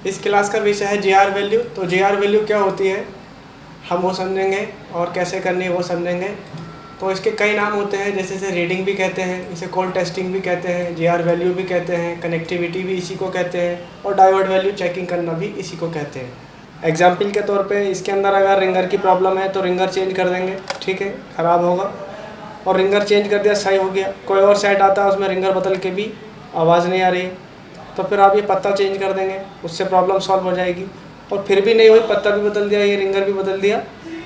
इस क्लास का विषय है जीआर वैल्यू। तो जीआर वैल्यू क्या होती है हम वो समझेंगे और कैसे करनी है वो समझेंगे। तो इसके कई नाम होते हैं, जैसे इसे रीडिंग भी कहते हैं, इसे कोल्ड टेस्टिंग भी कहते हैं, जीआर वैल्यू भी कहते हैं, कनेक्टिविटी भी इसी को कहते हैं, और डायोड वैल्यू चेकिंग करना भी इसी को कहते हैं। एग्जाम्पल के तौर पे इसके अंदर अगर रिंगर की प्रॉब्लम है तो रिंगर चेंज कर देंगे, ठीक है, ख़राब होगा, और रिंगर चेंज कर दिया सही हो गया। कोई और सेट आता है उसमें रिंगर बदल के भी आवाज़ नहीं आ रही है, तो फिर आप ये पत्ता चेंज कर देंगे, उससे प्रॉब्लम सॉल्व हो जाएगी। और फिर भी नहीं हुई, पत्ता भी बदल दिया, ये रिंगर भी बदल दिया,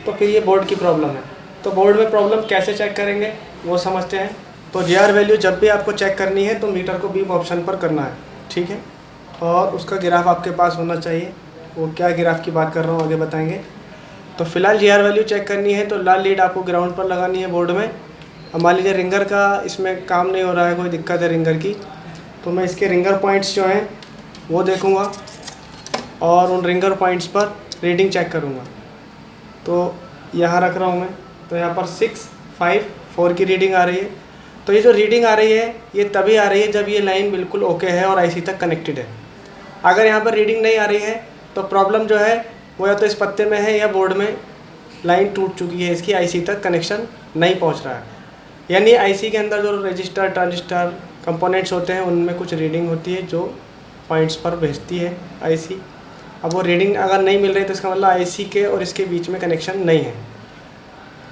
तो फिर ये बोर्ड की प्रॉब्लम है। तो बोर्ड में प्रॉब्लम कैसे चेक करेंगे वो समझते हैं। तो जीआर वैल्यू जब भी आपको चेक करनी है तो मीटर को बीप ऑप्शन पर करना है, ठीक है, और उसका ग्राफ आपके पास होना चाहिए। वो क्या ग्राफ की बात कर रहा हूँ आगे बताएंगे। तो फिलहाल जीआर वैल्यू चेक करनी है तो लाल लीड आपको ग्राउंड पर लगानी है बोर्ड में। अब मान लीजिए रिंगर का इसमें काम नहीं हो रहा है, कोई दिक्कत है रिंगर की, तो मैं इसके रिंगर पॉइंट्स जो हैं वो देखूँगा और उन रिंगर पॉइंट्स पर रीडिंग चेक करूँगा। तो यहाँ रख रहा हूँ मैं, तो यहाँ पर 6, 5, 4 की रीडिंग आ रही है। तो ये जो रीडिंग आ रही है ये तभी आ रही है जब ये लाइन बिल्कुल ओके है और आईसी तक कनेक्टेड है। अगर यहाँ पर रीडिंग नहीं आ रही है तो प्रॉब्लम जो है वो या तो इस पत्ते में है या बोर्ड में लाइन टूट चुकी है, इसकी आईसी तक कनेक्शन नहीं पहुँच रहा है। यानी आईसी के अंदर जो रजिस्टर ट्रांजिस्टर कंपोनेंट्स होते हैं उनमें कुछ रीडिंग होती है जो पॉइंट्स पर भेजती है आईसी। अब वो रीडिंग अगर नहीं मिल रही तो इसका मतलब आईसी के और इसके बीच में कनेक्शन नहीं है।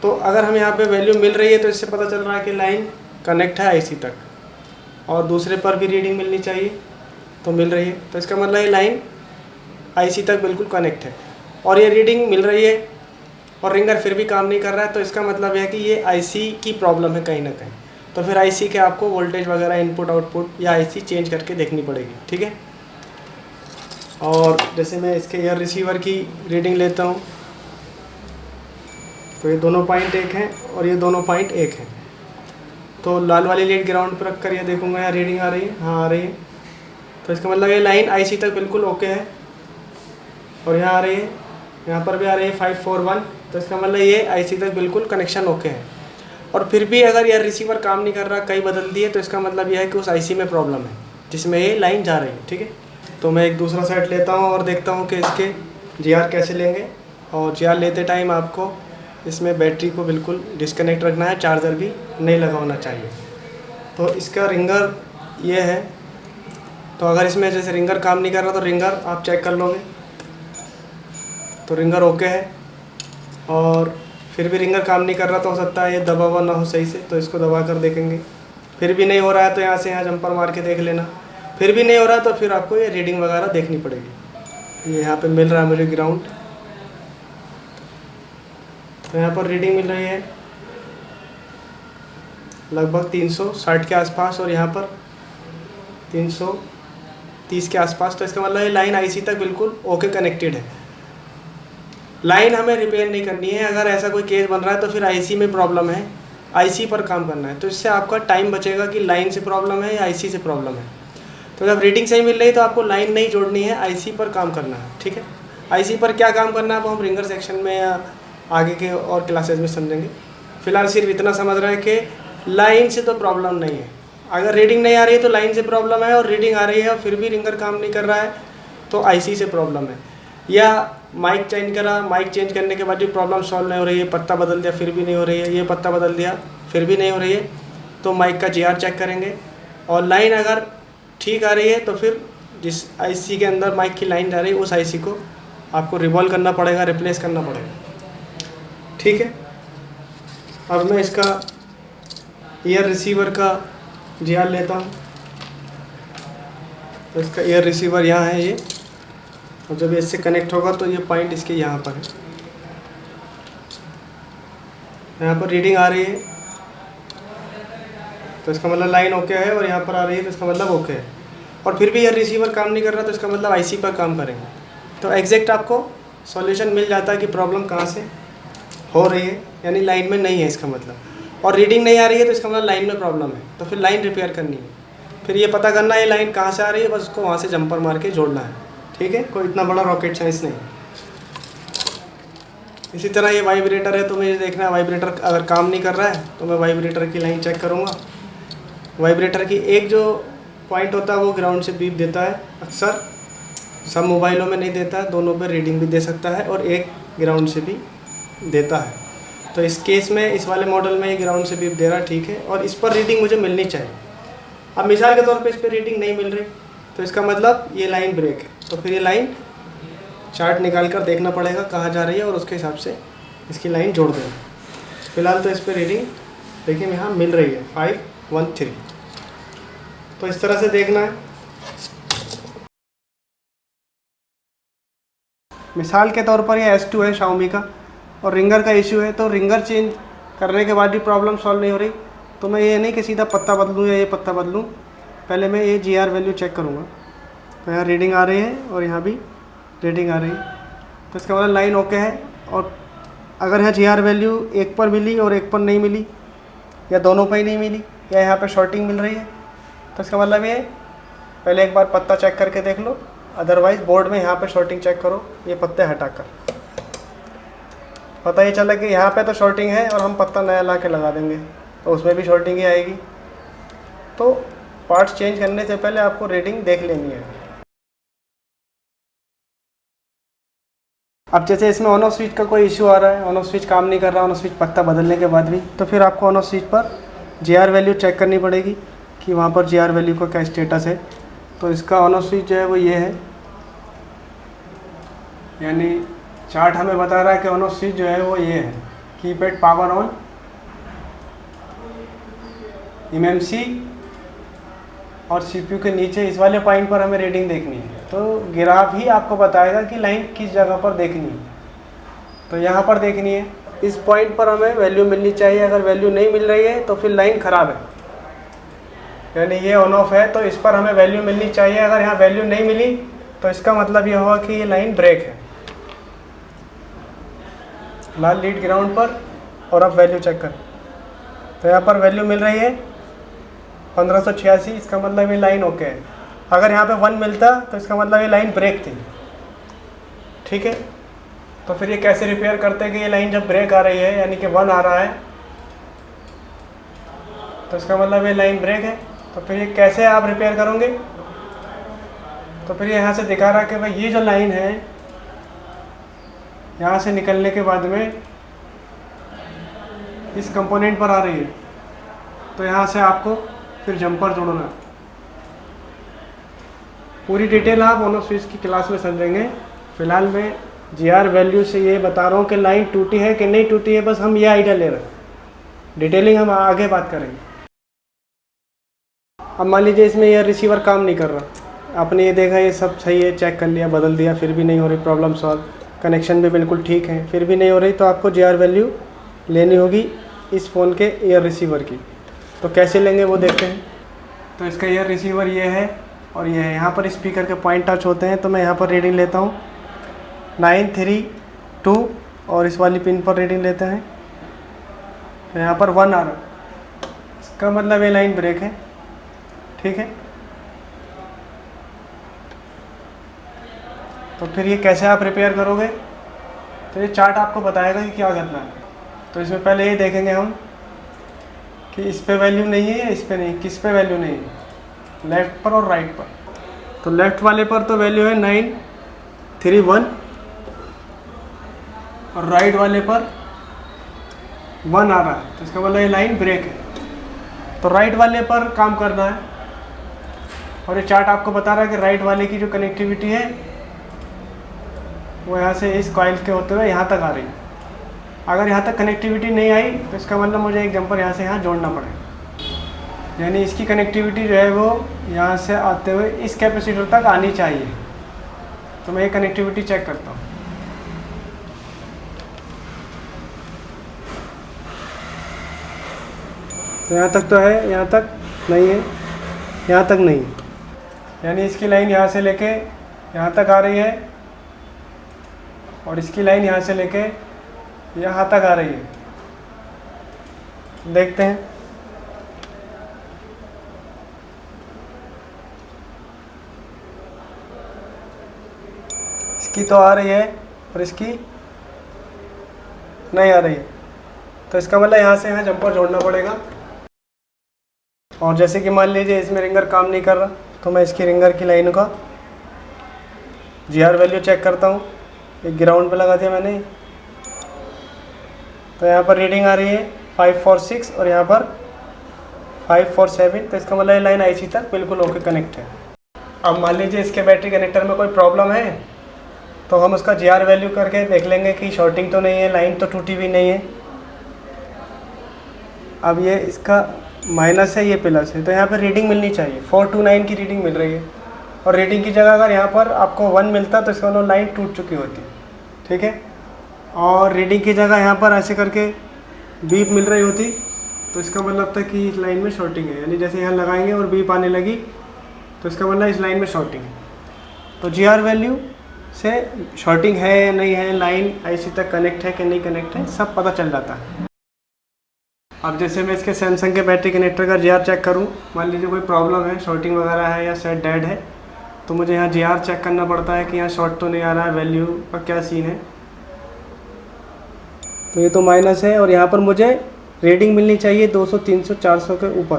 तो अगर हम यहाँ पे वैल्यू मिल रही है तो इससे पता चल रहा है कि लाइन कनेक्ट है आईसी तक, और दूसरे पर भी रीडिंग मिलनी चाहिए तो मिल रही है, तो इसका मतलब ये लाइन आईसी तक बिल्कुल कनेक्ट है। और ये रीडिंग मिल रही है और रिंगर फिर भी काम नहीं कर रहा है, तो इसका मतलब यह है कि ये आईसी की प्रॉब्लम है कहीं ना कहीं। तो फिर आईसी के आपको वोल्टेज वगैरह इनपुट आउटपुट या आईसी चेंज करके देखनी पड़ेगी, ठीक है। और जैसे मैं इसके एयर रिसीवर की रीडिंग लेता हूँ तो ये दोनों पॉइंट एक हैं और ये दोनों पॉइंट एक हैं। तो लाल वाली लीड ग्राउंड पर रख कर ये देखूँगा यहाँ रीडिंग आ रही है, हाँ आ रही है, तो इसका मतलब ये लाइन आईसी तक बिल्कुल ओके है। और यहाँ आ रही है, यहाँ पर भी आ रही है 541, तो इसका मतलब ये आईसी तक बिल्कुल कनेक्शन ओके है। और फिर भी अगर यह रिसीवर काम नहीं कर रहा, कहीं बदल दिए, तो इसका मतलब यह है कि उस आईसी में प्रॉब्लम है जिसमें ये लाइन जा रही है, ठीक है। तो मैं एक दूसरा सेट लेता हूँ और देखता हूँ कि इसके जीआर कैसे लेंगे। और जीआर लेते टाइम आपको इसमें बैटरी को बिल्कुल डिस्कनेक्ट रखना है, चार्जर भी नहीं लगा होना चाहिए। तो इसका रिंगर ये है, तो अगर इसमें जैसे रिंगर काम नहीं कर रहा तो रिंगर आप चेक कर लोगे, तो रिंगर ओके है। और फिर भी रिंगर काम नहीं कर रहा तो हो सकता है ये दबा हुआ ना हो सही से, तो इसको दबा कर देखेंगे। फिर भी नहीं हो रहा है तो यहाँ से यहाँ जंपर मार के देख लेना। फिर भी नहीं हो रहा तो फिर आपको ये रीडिंग वगैरह देखनी पड़ेगी। ये यहाँ पे मिल रहा है मुझे ग्राउंड, तो यहाँ पर रीडिंग मिल रही है लगभग 360 के आसपास और यहाँ पर 330 के आसपास। तो इसका मतलब ये लाइन आईसी तक बिल्कुल ओके कनेक्टेड है। लाइन हमें रिपेयर नहीं करनी है। अगर ऐसा कोई केस बन रहा है तो फिर आईसी में प्रॉब्लम है, आईसी पर काम करना है। तो इससे आपका टाइम बचेगा कि लाइन से प्रॉब्लम है या आईसी से प्रॉब्लम है। तो जब रीडिंग सही मिल रही है तो आपको लाइन नहीं जोड़नी है, आईसी पर काम करना है, ठीक है। आईसी पर क्या काम करना है वो हम रिंगर सेक्शन में या आगे के और क्लासेज में समझेंगे। फिलहाल सिर्फ इतना समझ रहे हैं कि लाइन से तो प्रॉब्लम नहीं है। अगर रीडिंग नहीं आ रही है तो लाइन से प्रॉब्लम है, और रीडिंग आ रही है और फिर भी रिंगर काम नहीं कर रहा है तो आईसी से प्रॉब्लम है। या माइक चेंज करा, माइक चेंज करने के बाद भी प्रॉब्लम सॉल्व नहीं हो रही है, पत्ता बदल दिया फिर भी नहीं हो रही है, ये पत्ता बदल दिया फिर भी नहीं हो रही है, तो माइक का जीआर चेक करेंगे। और लाइन अगर ठीक आ रही है तो फिर जिस आईसी के अंदर माइक की लाइन जा रही है उस आईसी को आपको रिवॉल्व करना पड़ेगा, रिप्लेस करना पड़ेगा, ठीक है। अब मैं इसका एयर रिसीवर का जीआर लेता हूँ। तो इसका एयर रिसीवर यहाँ है ये, और जब इससे कनेक्ट होगा तो ये पॉइंट इसके यहाँ पर है। यहाँ पर रीडिंग आ रही है तो इसका मतलब लाइन ओके है, और यहाँ पर आ रही है तो इसका मतलब ओके है। और फिर भी यह रिसीवर काम नहीं कर रहा तो इसका मतलब आईसी पर काम करेंगे। तो एग्जैक्ट आपको सॉल्यूशन मिल जाता है कि प्रॉब्लम कहाँ से हो रही है, यानी लाइन में नहीं है इसका मतलब। और रीडिंग नहीं आ रही है तो इसका मतलब लाइन में प्रॉब्लम है, तो फिर लाइन रिपेयर करनी है। फिर ये पता करना है लाइन कहाँ से आ रही है, बस उसको वहाँ से जंपर मार के जोड़ना है, ठीक है। कोई इतना बड़ा रॉकेट साइंस नहीं। इसी तरह ये वाइब्रेटर है, तो मुझे देखना है वाइब्रेटर अगर काम नहीं कर रहा है तो मैं वाइब्रेटर की लाइन चेक करूँगा। वाइब्रेटर की एक जो पॉइंट होता है वो ग्राउंड से बीप देता है अक्सर, सब मोबाइलों में नहीं देता, दोनों पे रीडिंग भी दे सकता है और एक ग्राउंड से भी देता है। तो इस केस में इस वाले मॉडल में ये ग्राउंड से भी दे रहा, ठीक है, और इस पर रीडिंग मुझे मिलनी चाहिए। अब मिसाल के तौर पे इस पर रीडिंग नहीं मिल रही, तो इसका मतलब ये लाइन ब्रेक है। तो फिर ये लाइन चार्ट निकाल कर देखना पड़ेगा कहाँ जा रही है और उसके हिसाब से इसकी लाइन जोड़ देना। फ़िलहाल तो इस पर रीडिंग देखिए यहाँ मिल रही है 513। तो इस तरह से देखना है। मिसाल के तौर पर ये S2 है Xiaomi का और रिंगर का इशू है, तो रिंगर चेंज करने के बाद भी प्रॉब्लम सॉल्व नहीं हो रही, तो मैं ये नहीं कि सीधा पत्ता बदलूँ या ये पत्ता बदलूँ, पहले मैं ये GR वैल्यू चेक करूँगा। तो यहाँ रीडिंग आ रही है और यहाँ भी रीडिंग आ रही है, तो इसका मतलब लाइन ओके है। और अगर यहाँ GR वैल्यू एक पर मिली और एक पर नहीं मिली, या दोनों पर ही नहीं मिली, या यहाँ पे शॉर्टिंग मिल रही है, तो इसका मतलब ये पहले एक बार पत्ता चेक करके देख लो, अदरवाइज़ बोर्ड में यहाँ पे शॉर्टिंग चेक करो, ये पत्ते हटाकर। पता ये चला कि यहाँ पे तो शॉर्टिंग है और हम पत्ता नया ला के लगा देंगे तो उसमें भी शॉर्टिंग ही आएगी। तो पार्ट्स चेंज करने से पहले आपको रीडिंग देख लेनी है। अब जैसे इसमें ऑन ऑफ स्विच का कोई इशू आ रहा है, ऑन ऑफ स्विच काम नहीं कर रहा, ऑन ऑफ स्विच पत्ता बदलने के बाद भी, तो फिर आपको ऑन ऑफ स्विच पर GR वैल्यू चेक करनी पड़ेगी कि वहाँ पर GR वैल्यू का क्या स्टेटस है। तो इसका ऑन ऑफ स्विच जो है वो ये है, यानी चार्ट हमें बता रहा है कि ऑन ऑफ स्विच जो है वो ये है, कीपैड पावर ऑन, MMC और CPU के नीचे इस वाले पॉइंट पर हमें रीडिंग देखनी है। तो ग्राफ ही आपको बताएगा कि लाइन किस जगह पर देखनी है। तो यहाँ पर देखनी है, इस पॉइंट पर हमें वैल्यू मिलनी चाहिए। अगर वैल्यू नहीं मिल रही है तो फिर लाइन ख़राब है, यानी ये ऑन ऑफ है, तो इस पर हमें वैल्यू मिलनी चाहिए। अगर यहाँ वैल्यू नहीं मिली तो इसका मतलब ये होगा कि ये लाइन ब्रेक है। लाल लीड ग्राउंड पर, और अब वैल्यू चेक करें, तो यहाँ पर वैल्यू मिल रही है 1586, इसका मतलब ये लाइन ओके है। अगर यहाँ पे 1 मिलता तो इसका मतलब ये लाइन ब्रेक थी, ठीक है। तो फिर ये कैसे रिपेयर करते हैं कि ये लाइन जब ब्रेक आ रही है, यानी कि 1 आ रहा है, तो इसका मतलब ये लाइन ब्रेक है। तो फिर ये कैसे आप रिपेयर करोगे? तो फिर यहाँ से दिखा रहा है कि भाई ये जो लाइन है यहाँ से निकलने के बाद में इस कंपोनेंट पर आ रही है, तो यहाँ से आपको फिर जंपर जोड़ना। पूरी डिटेल आप ऑन ऑफ स्विच की क्लास में समझेंगे। फिलहाल मैं GR वैल्यू से ये बता रहा हूँ कि लाइन टूटी है कि नहीं टूटी है, बस हम ये आइडिया ले रहे हैं। डिटेलिंग हम आगे बात करेंगे। अब मान लीजिए इसमें यह रिसीवर काम नहीं कर रहा, आपने ये देखा ये सब सही है, चेक कर लिया, बदल दिया, फिर भी नहीं हो रही प्रॉब्लम सॉल्व, कनेक्शन भी बिल्कुल ठीक है, फिर भी नहीं हो रही, तो आपको GR वैल्यू लेनी होगी इस फ़ोन के एयर रिसीवर की। तो कैसे लेंगे वो देखते हैं। तो इसका एयर रिसीवर ये है और ये है, यहाँ पर स्पीकर के पॉइंट टच होते हैं। तो मैं यहाँ पर रीडिंग लेता हूँ 932 और इस वाली पिन पर रीडिंग लेते हैं, तो यहाँ पर 1 आ रहा, इसका मतलब ये लाइन ब्रेक है, ठीक है। तो फिर ये कैसे आप रिपेयर करोगे, तो ये चार्ट आपको बताएगा कि क्या करना है। तो इसमें पहले ये देखेंगे हम कि इस पे वैल्यू नहीं है या इस पे नहीं, किस पे वैल्यू नहीं है, लेफ़्ट पर और राइट पर। तो लेफ़्ट वाले पर तो वैल्यू है 931 और राइट वाले पर 1 आ रहा है, तो इसका मतलब ये लाइन ब्रेक है। तो राइट वाले पर काम करना है और ये चार्ट आपको बता रहा है कि राइट वाले की जो कनेक्टिविटी है वो यहाँ से इस कॉइल के होते हुए यहाँ तक आ रही है। अगर यहाँ तक कनेक्टिविटी नहीं आई तो इसका मतलब मुझे एक जंपर यहाँ से यहाँ जोड़ना पड़ेगा, यानी इसकी कनेक्टिविटी जो है वो यहाँ से आते हुए इस कैपेसिटर तक आनी चाहिए। तो मैं ये कनेक्टिविटी चेक करता हूँ। तो यहाँ तक तो है, यहाँ तक नहीं है, यहाँ तक नहीं है, यानी इसकी लाइन यहाँ से लेके यहाँ तक आ रही है और इसकी लाइन यहाँ से लेके यहाँ तक आ रही है। देखते हैं। इसकी तो आ रही है और इसकी नहीं आ रही है, तो इसका मतलब यहाँ से यहाँ जंपर जोड़ना पड़ेगा। और जैसे कि मान लीजिए इसमें रिंगर काम नहीं कर रहा, तो मैं इसकी रिंगर की लाइन का GR वैल्यू चेक करता हूँ, एक ग्राउंड पे लगा दिया मैंने, तो यहाँ पर रीडिंग आ रही है 546 और यहाँ पर 547, तो इसका मतलब ये लाइन IC तक बिल्कुल ओके कनेक्ट है। अब मान लीजिए इसके बैटरी कनेक्टर में कोई प्रॉब्लम है, तो हम उसका GR वैल्यू करके देख लेंगे कि शॉर्टिंग तो नहीं है, लाइन तो टूटी भी नहीं है। अब ये इसका माइनस है, ये प्लस है, तो यहाँ पर रीडिंग मिलनी चाहिए, 429 की रीडिंग मिल रही है। और रीडिंग की जगह अगर यहाँ पर आपको 1 मिलता तो इसका मतलब लाइन टूट चुकी होती, ठीक है। और रीडिंग की जगह यहाँ पर ऐसे करके बीप मिल रही होती, तो इसका मतलब था कि इस लाइन में शॉर्टिंग है, यानी जैसे यहाँ लगाएंगे और बीप आने लगी तो इसका मतलब इस लाइन में शॉर्टिंग है। तो GR वैल्यू से शॉर्टिंग है या नहीं है, लाइन IC तक कनेक्ट है कि नहीं कनेक्ट है, सब पता चल जाता है। अब जैसे मैं इसके सैमसंग के बैटरी कनेक्टर का GR चेक करूं, मान लीजिए कोई प्रॉब्लम है, शॉर्टिंग वगैरह है या सेट डेड है, तो मुझे यहाँ GR चेक करना पड़ता है कि यहाँ शॉर्ट तो नहीं आ रहा है, वैल्यू का क्या सीन है। तो ये तो माइनस है और यहाँ पर मुझे रीडिंग मिलनी चाहिए 200, 300, 400 के ऊपर,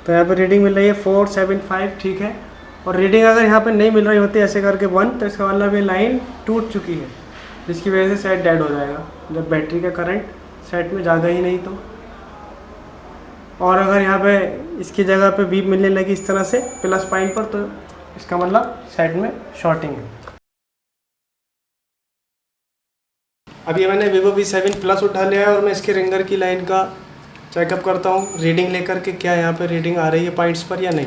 तो यहाँ पर रीडिंग मिल रही है 475, ठीक है। और रीडिंग अगर यहाँ पर नहीं मिल रही होती ऐसे करके 1, तो इसका मतलब ये लाइन टूट चुकी है, जिसकी वजह से सेट डेड हो जाएगा जब बैटरी का करंट सेट में जाएगा ही नहीं तो। और अगर यहाँ पे इसकी जगह पे बीप मिलने लगी इस तरह से प्लस पॉइंट पर, तो इसका मतलब सेट में शॉर्टिंग है। अब ये मैंने Vivo V7 Plus उठा लिया है और मैं इसके रिंगर की लाइन का चेकअप करता हूँ रीडिंग लेकर के, क्या यहाँ पे रीडिंग आ रही है पॉइंट्स पर या नहीं।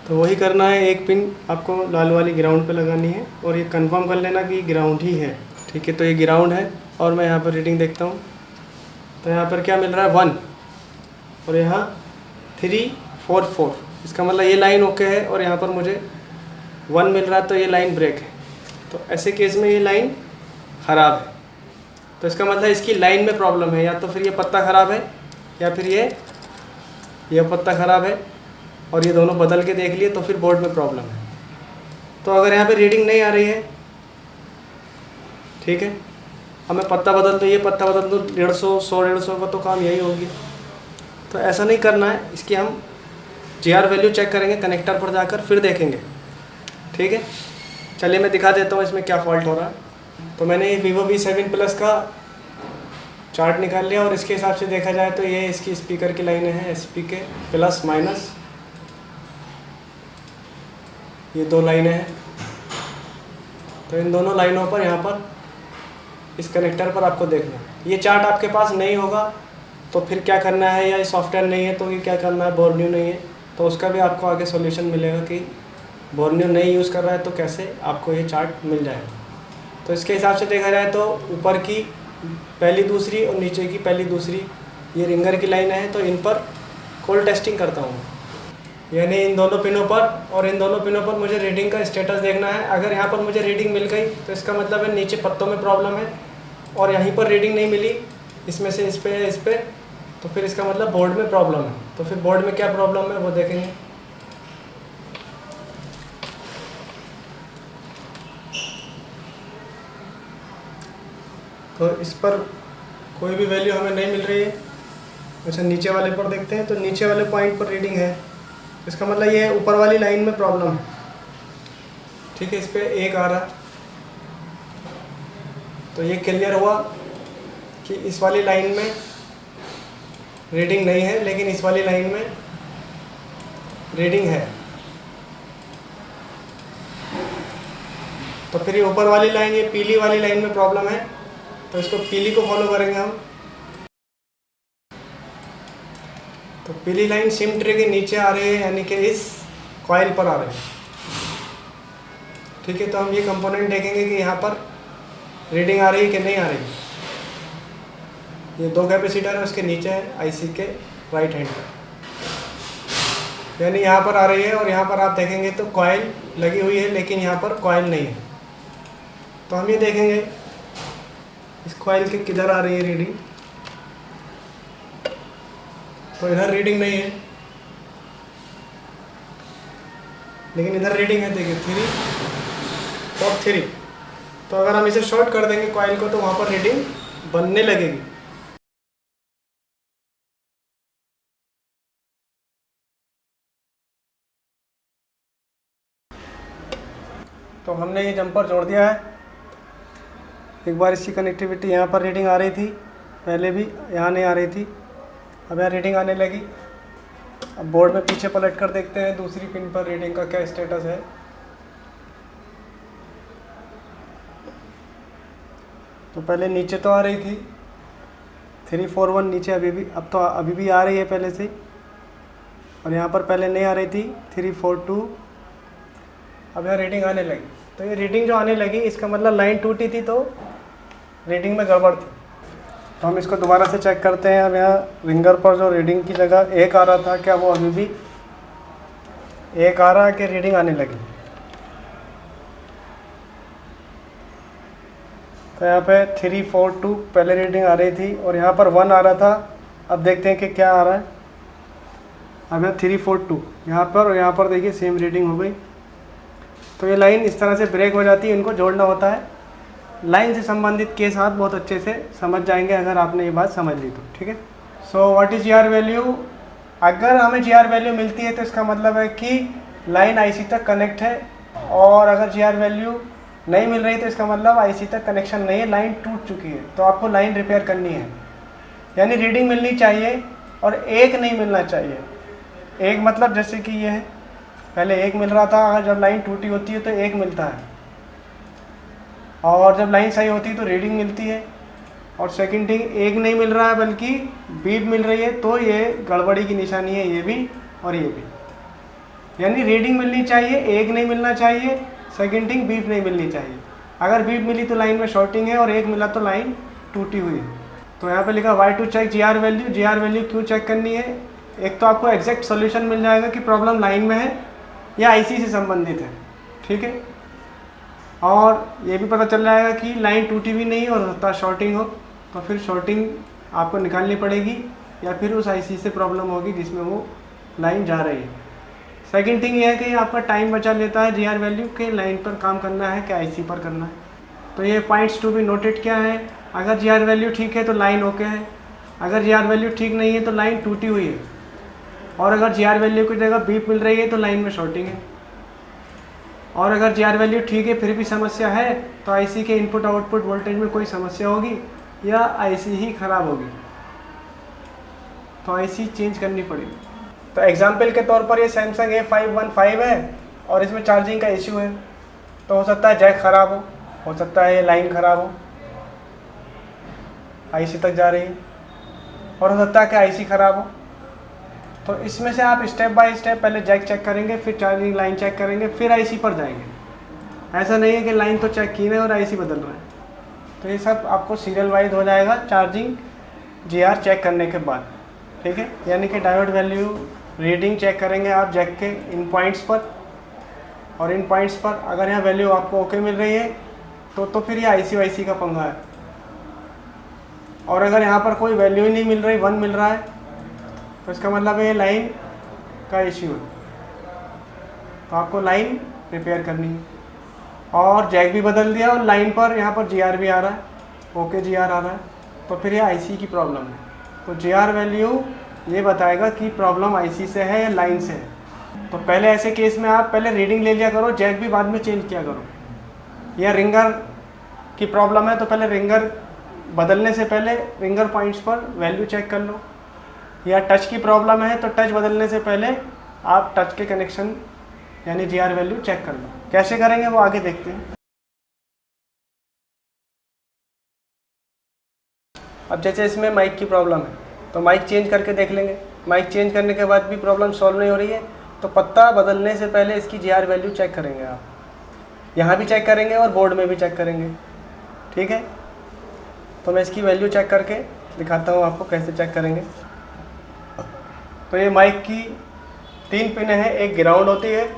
तो वही करना है, एक पिन आपको लाल वाली ग्राउंड पे लगानी है और ये कंफर्म कर लेना कि ग्राउंड ही है, ठीक है। तो ये ग्राउंड है और मैं यहाँ पर रीडिंग देखता हूँ, तो यहाँ पर क्या मिल रहा है 1 और यहाँ 344, इसका मतलब ये लाइन ओके है। और यहाँ पर मुझे 1 मिल रहा है, तो ये लाइन ब्रेक है। तो ऐसे केस में ये लाइन ख़राब है, तो इसका मतलब इसकी लाइन में प्रॉब्लम है, या तो फिर ये पत्ता ख़राब है या फिर ये पत्ता ख़राब है, और ये दोनों बदल के देख लिए तो फिर बोर्ड में प्रॉब्लम है। तो अगर यहाँ पे रीडिंग नहीं आ रही है, ठीक है, अब मैं पत्ता बदल दूँ, ये पत्ता बदल दूँ 150, 100, 150 का तो काम यही होगी। तो ऐसा नहीं करना है, इसकी हम GR वैल्यू चेक करेंगे कनेक्टर पर जाकर, फिर देखेंगे, ठीक है। चलिए मैं दिखा देता हूँ इसमें क्या फॉल्ट हो रहा है। तो मैंने ये Vivo V7 Plus का चार्ट निकाल लिया और इसके हिसाब से देखा जाए तो ये इसकी स्पीकर की लाइनें हैं, SP के प्लस माइनस, ये 2 लाइनें हैं। तो इन दोनों लाइनों पर यहाँ पर इस कनेक्टर पर आपको देखना है। ये चार्ट आपके पास नहीं होगा तो फिर क्या करना है, या ये सॉफ्टवेयर नहीं है तो ये क्या करना है, बोर्नियो नहीं है तो उसका भी आपको आगे सॉल्यूशन मिलेगा कि बोर्नियो नहीं यूज़ कर रहा है तो कैसे आपको ये चार्ट मिल जाएगा। तो इसके हिसाब से देखा जाए तो ऊपर की पहली दूसरी और नीचे की पहली दूसरी ये रिंगर की लाइन है, तो इन पर कोल्ड टेस्टिंग करता हूँ, यानी इन दोनों पिनों पर और इन दोनों पिनों पर मुझे रीडिंग का स्टेटस देखना है। अगर यहाँ पर मुझे रीडिंग मिल गई तो इसका मतलब है नीचे पत्तों में प्रॉब्लम है, और यहीं पर रीडिंग नहीं मिली इसमें से इस पे तो फिर इसका मतलब बोर्ड में प्रॉब्लम है। तो फिर बोर्ड में क्या प्रॉब्लम है वो देखेंगे। तो इस पर कोई भी वैल्यू हमें नहीं मिल रही है। अच्छा नीचे वाले पर देखते हैं, तो नीचे वाले पॉइंट पर रीडिंग है, इसका मतलब ये ऊपर वाली लाइन में प्रॉब्लम है, ठीक है। इस पर 1 आ रहा, तो ये क्लियर हुआ कि इस वाली लाइन में रीडिंग नहीं है, लेकिन इस वाली लाइन में रीडिंग है। तो फिर ये ऊपर वाली लाइन, ये पीली वाली लाइन में प्रॉब्लम है, तो इसको पीली को फॉलो करेंगे हम। तो पीली लाइन सिम ट्रे के नीचे आ रही है, यानी कि इस कॉइल पर आ रही है, ठीक है। तो हम ये कंपोनेंट देखेंगे कि यहाँ पर रीडिंग आ रही है कि नहीं आ रही। ये 2 कैपेसिटर है, उसके नीचे है IC के राइट हैंड पर, यानी यहाँ पर आ रही है। और यहाँ पर आप देखेंगे तो कॉइल लगी हुई है, लेकिन यहाँ पर कॉइल नहीं है। तो हम ये देखेंगे इस कॉइल के किधर आ रही है रीडिंग, तो इधर रीडिंग नहीं है, लेकिन इधर रीडिंग है, देखिए 3 और 3। तो अगर हम इसे शॉर्ट कर देंगे कॉइल को तो वहाँ पर रीडिंग बनने लगेगी। तो हमने ये जंपर जोड़ दिया है। एक बार इसकी कनेक्टिविटी यहाँ पर रीडिंग आ रही थी, पहले भी यहाँ नहीं आ रही थी, अब यहाँ रीडिंग आने लगी। अब बोर्ड में पीछे पलट कर देखते हैं दूसरी पिन पर रीडिंग का क्या स्टेटस है। तो पहले नीचे तो आ रही थी 341 नीचे, अभी भी आ रही है पहले से, और यहाँ पर पहले नहीं आ रही थी 342, अब यहाँ रीडिंग आने लगी। तो ये रीडिंग जो आने लगी इसका मतलब लाइन टूटी थी, तो रीडिंग में गड़बड़ थी। तो हम इसको दोबारा से चेक करते हैं। अब यहाँ रिंगर पर जो रीडिंग की जगह 1 आ रहा था, क्या वो अभी भी 1 आ रहा है कि रीडिंग आने लगी? तो यहाँ पे 342 पहले रीडिंग आ रही थी और यहाँ पर 1 आ रहा था। अब देखते हैं कि क्या आ रहा है। अब यहाँ 342 यहाँ पर और यहाँ पर देखिए सेम रीडिंग हो गई। तो ये लाइन इस तरह से ब्रेक हो जाती है, इनको जोड़ना होता है। लाइन से संबंधित केस आप बहुत अच्छे से समझ जाएंगे अगर आपने ये बात समझ ली तो, ठीक है। So what is GR value? अगर हमें GR वैल्यू मिलती है तो इसका मतलब है कि लाइन IC तक कनेक्ट है, और अगर GR वैल्यू नहीं मिल रही तो इसका मतलब IC तक कनेक्शन नहीं है, लाइन टूट चुकी है। तो आपको लाइन रिपेयर करनी है, यानी रीडिंग मिलनी चाहिए और 1 नहीं मिलना चाहिए। 1 मतलब जैसे कि ये है, पहले 1 मिल रहा था, अगर जब लाइन टूटी होती है तो 1 मिलता है, और जब लाइन सही होती है तो रीडिंग मिलती है। और सेकंड थिंग, 1 नहीं मिल रहा है बल्कि बीप मिल रही है, तो ये गड़बड़ी की निशानी है, ये भी और ये भी। यानी रीडिंग मिलनी चाहिए, 1 नहीं मिलना चाहिए, सेकंड थिंग बीप नहीं मिलनी चाहिए। अगर बीप मिली तो लाइन में शॉर्टिंग है, और 1 मिला तो लाइन टूटी हुई है। तो यहाँ पे लिखा Y two check GR value. GR value क्यों चेक करनी है? एक तो आपको एग्जैक्ट सॉल्यूशन मिल जाएगा कि प्रॉब्लम लाइन में है या IC से संबंधित है, ठीक है। और ये भी पता चल जाएगा कि लाइन टूटी भी नहीं और होता शॉर्टिंग हो, तो फिर शॉर्टिंग आपको निकालनी पड़ेगी, या फिर उस IC से प्रॉब्लम होगी जिसमें वो लाइन जा रही है। सेकंड थिंग ये है कि आपका टाइम बचा लेता है GR वैल्यू के लाइन पर काम करना है कि IC पर करना है। तो ये पॉइंट्स टू बी नोटेड क्या है? अगर GR वैल्यू ठीक है तो लाइन ओके है, अगर GR वैल्यू ठीक नहीं है तो लाइन टूटी हुई है, और अगर GR वैल्यू की जगह बीप मिल रही है तो लाइन में शॉर्टिंग है, और अगर GR वैल्यू ठीक है फिर भी समस्या है तो IC के इनपुट आउटपुट वोल्टेज में कोई समस्या होगी या IC ही ख़राब होगी, तो IC चेंज करनी पड़ेगी। तो एग्जाम्पल के तौर पर ये सैमसंग A515 है और इसमें चार्जिंग का इश्यू है, तो हो सकता है जैक ख़राब हो सकता है ये लाइन ख़राब हो, IC तक जा रही है, और हो सकता है कि IC ख़राब हो। तो इसमें से आप स्टेप बाय स्टेप पहले जैक चेक करेंगे, फिर चार्जिंग लाइन चेक करेंगे, फिर IC पर जाएंगे। ऐसा नहीं है कि लाइन तो चेक की है और IC बदल रहा है। तो ये सब आपको सीरियल वाइज हो जाएगा चार्जिंग GR चेक करने के बाद, ठीक है। यानी कि डायोड वैल्यू रीडिंग चेक करेंगे आप जैक के इन पॉइंट्स पर, और इन पॉइंट्स पर अगर यहाँ वैल्यू आपको ओके मिल रही है तो फिर ये IC का पंगा है। और अगर यहाँ पर कोई वैल्यू ही नहीं मिल रही, 1 मिल रहा है, तो इसका मतलब ये लाइन का इश्यू है, तो आपको लाइन रिपेयर करनी है। और जैक भी बदल दिया और लाइन पर यहाँ पर GR भी आ रहा है, ओके GR आ रहा है, तो फिर ये IC की प्रॉब्लम है। तो GR वैल्यू ये बताएगा कि प्रॉब्लम IC से है या लाइन से है। तो पहले ऐसे केस में आप पहले रीडिंग ले लिया करो, जैक भी बाद में चेंज किया करो। या रिंगर की प्रॉब्लम है तो पहले रिंगर बदलने से पहले रिंगर पॉइंट्स पर वैल्यू चेक कर लो। या टच की प्रॉब्लम है तो टच बदलने से पहले आप टच के कनेक्शन यानी GR वैल्यू चेक कर लो। कैसे करेंगे वो आगे देखते हैं। अब जैसे इसमें माइक की प्रॉब्लम है तो माइक चेंज करके देख लेंगे। माइक चेंज करने के बाद भी प्रॉब्लम सॉल्व नहीं हो रही है तो पत्ता बदलने से पहले इसकी GR वैल्यू चेक करेंगे आप। यहाँ भी चेक करेंगे और बोर्ड में भी चेक करेंगे, ठीक है। तो मैं इसकी वैल्यू चेक करके दिखाता हूँ आपको कैसे चेक करेंगे। तो ये माइक की 3 पिन है, एक ग्राउंड होती है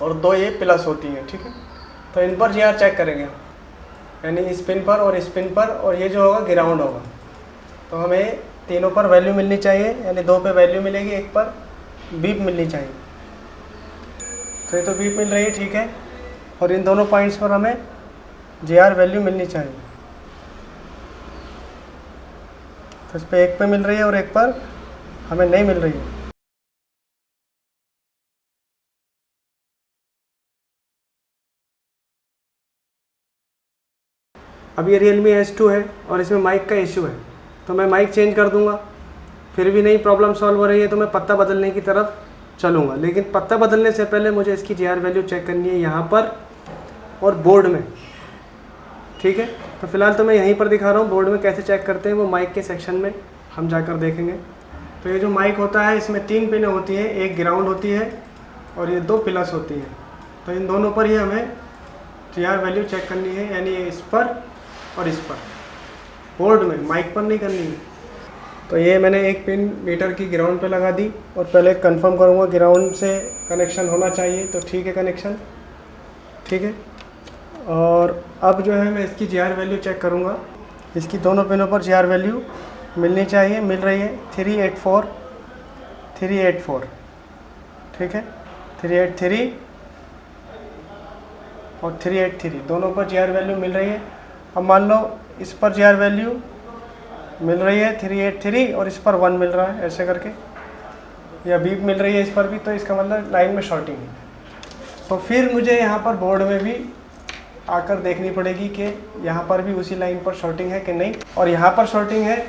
और 2 ये प्लस होती है, ठीक है। तो इन पर GR चेक करेंगे, यानी इस पिन पर और इस पिन पर, और ये जो होगा ग्राउंड होगा। तो हमें तीनों पर वैल्यू मिलनी चाहिए, यानी 2 पे वैल्यू मिलेगी, एक पर बीप मिलनी चाहिए। तो ये तो बीप मिल रही है, ठीक है। और इन दोनों पॉइंट्स पर हमें GR वैल्यू मिलनी चाहिए। तो इस पर एक पे मिल रही है और एक पर हमें नहीं मिल रही है। अब ये Realme S2 है और इसमें माइक का इशू है, तो मैं माइक चेंज कर दूंगा, फिर भी नहीं प्रॉब्लम सॉल्व हो रही है तो मैं पत्ता बदलने की तरफ चलूँगा। लेकिन पत्ता बदलने से पहले मुझे इसकी GR वैल्यू चेक करनी है यहाँ पर और बोर्ड में, ठीक है। तो फिलहाल तो मैं यहीं पर दिखा रहा हूँ, बोर्ड में कैसे चेक करते हैं वो माइक के सेक्शन में हम जाकर देखेंगे। तो ये जो माइक होता है इसमें 3 पिनें होती हैं, एक ग्राउंड होती है और ये 2 प्लस होती हैं। तो इन दोनों पर ही हमें GR वैल्यू चेक करनी है, यानी इस पर और इस पर, बोर्ड में, माइक पर नहीं करनी है। तो ये मैंने एक पिन मीटर की ग्राउंड पे लगा दी और पहले कंफर्म करूँगा ग्राउंड से कनेक्शन होना चाहिए, तो ठीक है कनेक्शन, ठीक है। और अब जो है मैं इसकी GR वैल्यू चेक करूँगा। इसकी दोनों पिनों पर GR वैल्यू मिलनी चाहिए, मिल रही है 384 384, ठीक है, 383 और 383 दोनों पर GR वैल्यू मिल रही है। अब मान लो इस पर GR वैल्यू मिल रही है 383 और इस पर 1 मिल रहा है, ऐसे करके, या बीप मिल रही है इस पर भी, तो इसका मतलब लाइन में शॉर्टिंग है। तो फिर मुझे यहाँ पर बोर्ड में भी आकर देखनी पड़ेगी कि यहाँ पर भी उसी लाइन पर शॉर्टिंग है कि नहीं, और यहाँ पर शॉर्टिंग है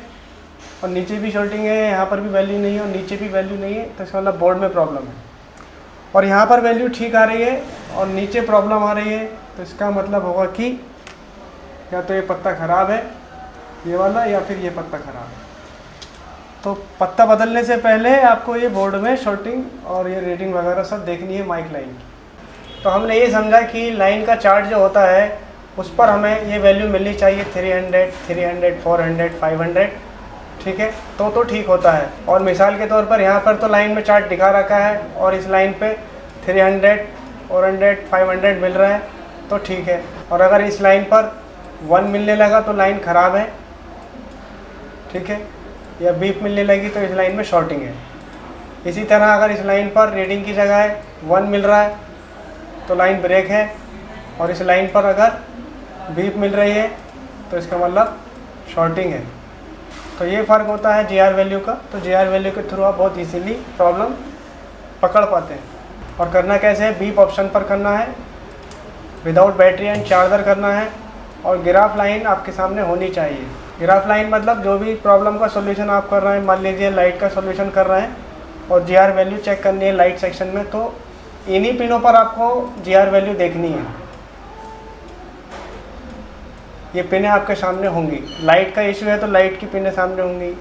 और नीचे भी शॉर्टिंग है, यहाँ पर भी वैल्यू नहीं है और नीचे भी वैल्यू नहीं है, तो इसका मतलब बोर्ड में प्रॉब्लम है। और यहाँ पर वैल्यू ठीक आ रही है और नीचे प्रॉब्लम आ रही है, तो इसका मतलब होगा कि या तो ये पत्ता ख़राब है ये वाला, या फिर ये पत्ता ख़राब है। तो पत्ता बदलने से पहले आपको ये बोर्ड में शॉर्टिंग और ये रीडिंग वगैरह सब देखनी है माइक लाइन की। तो हमने ये समझा कि लाइन का चार्ट जो होता है उस पर हमें ये वैल्यू मिलनी चाहिए 300, 300, 400, 500, ठीक है, तो ठीक होता है। और मिसाल के तौर पर यहाँ पर तो लाइन में चार्ट दिखा रखा है और इस लाइन पे 300, 400, 500 मिल रहा है, तो ठीक है। और अगर इस लाइन पर 1 मिलने लगा तो लाइन ख़राब है, ठीक है, या बीप मिलने लगी तो इस लाइन में शॉर्टिंग है। इसी तरह अगर इस लाइन पर रीडिंग की जगह 1 मिल रहा है तो लाइन ब्रेक है, और इस लाइन पर अगर बीप मिल रही है तो इसका मतलब शॉर्टिंग है। तो ये फ़र्क होता है GR वैल्यू का। तो GR वैल्यू के थ्रू आप बहुत इजीली प्रॉब्लम पकड़ पाते हैं। और करना कैसे है, बीप ऑप्शन पर करना है, विदाउट बैटरी एंड चार्जर करना है, और ग्राफ लाइन आपके सामने होनी चाहिए। ग्राफ लाइन मतलब जो भी प्रॉब्लम का सोल्यूशन आप कर रहे हैं, मान लीजिए लाइट का सोल्यूशन कर रहे हैं और GR वैल्यू चेक करनी है लाइट सेक्शन में, तो इन्हीं पिनों पर आपको GR वैल्यू देखनी है। ये पिनें आपके सामने होंगी। लाइट का इशू है तो लाइट की पिनें सामने होंगी,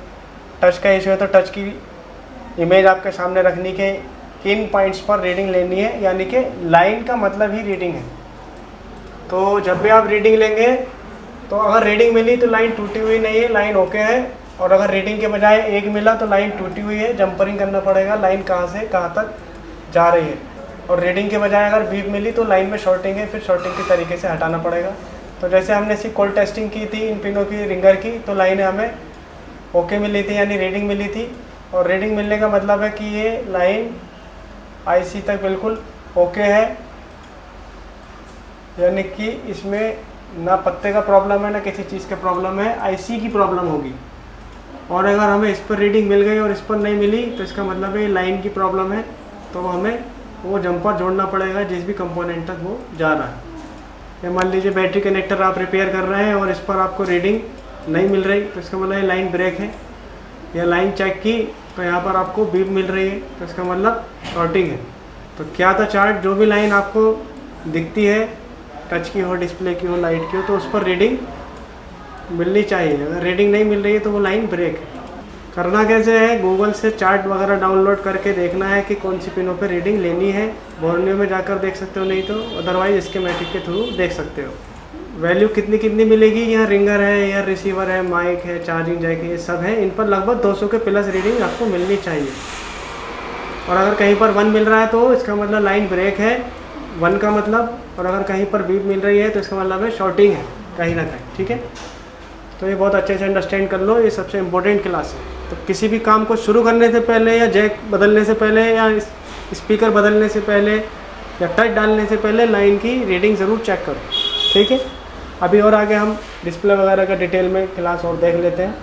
टच का इशू है तो टच की इमेज आपके सामने रखनी के किन पॉइंट्स पर रीडिंग लेनी है, यानी कि लाइन का मतलब ही रीडिंग है। तो जब भी आप रीडिंग लेंगे तो अगर रीडिंग मिली तो लाइन टूटी हुई नहीं है, लाइन ओके है, और अगर रीडिंग के बजाय 1 मिला तो लाइन टूटी हुई है, जंपरिंग करना पड़ेगा लाइन कहाँ से कहाँ तक जा रही है। और रीडिंग के बजाय अगर बीप मिली तो लाइन में शॉर्टिंग है, फिर शॉर्टिंग के तरीके से हटाना पड़ेगा। तो जैसे हमने इसकी कोल्ड टेस्टिंग की थी इन पिनों की रिंगर की, तो लाइनें हमें ओके मिली थी, यानी रीडिंग मिली थी। और रीडिंग मिलने का मतलब है कि ये लाइन IC तक बिल्कुल ओके है, यानी कि इसमें ना पत्ते का प्रॉब्लम है ना किसी चीज़ का प्रॉब्लम है, IC की प्रॉब्लम होगी। और अगर हमें इस पर रीडिंग मिल गई और इस पर नहीं मिली तो इसका मतलब है लाइन की प्रॉब्लम है, तो हमें वो जंपर जोड़ना पड़ेगा जिस भी कंपोनेंट तक वो जा रहा है। या मान लीजिए बैटरी कनेक्टर आप रिपेयर कर रहे हैं और इस पर आपको रीडिंग नहीं मिल रही, तो इसका मतलब लाइन ब्रेक है। या लाइन चेक की तो यहाँ पर आपको बीप मिल रही है, तो इसका मतलब शॉर्टिंग है। तो क्या था चार्ट, जो भी लाइन आपको दिखती है, टच की हो, डिस्प्ले की हो, लाइट की हो, तो उस पर रीडिंग मिलनी चाहिए। अगर रीडिंग नहीं मिल रही है तो वो लाइन ब्रेक है। करना कैसे है, गूगल से चार्ट वगैरह डाउनलोड करके देखना है कि कौन सी पिनों पे रीडिंग लेनी है। बोर्नियो में जाकर देख सकते हो, नहीं तो अदरवाइज स्कीमेटिक के थ्रू देख सकते हो। वैल्यू कितनी मिलेगी, यहाँ रिंगर है, एयर रिसीवर है, माइक है, चार्जिंग जैक है, ये सब है, इन पर लगभग 200 के प्लस रीडिंग आपको मिलनी चाहिए। और अगर कहीं पर 1 मिल रहा है तो इसका मतलब लाइन ब्रेक है, 1 का मतलब। और अगर कहीं पर बीप मिल रही है तो इसका मतलब है शॉर्टिंग है कहीं ना कहीं, ठीक है। तो ये बहुत अच्छे से अंडरस्टैंड कर लो, ये सबसे इम्पोर्टेंट क्लास है। तो किसी भी काम को शुरू करने से पहले, या जैक बदलने से पहले, या स्पीकर बदलने से पहले, या टच डालने से पहले लाइन की रीडिंग ज़रूर चेक करो, ठीक है। अभी और आगे हम डिस्प्ले वगैरह का डिटेल में क्लास और देख लेते हैं।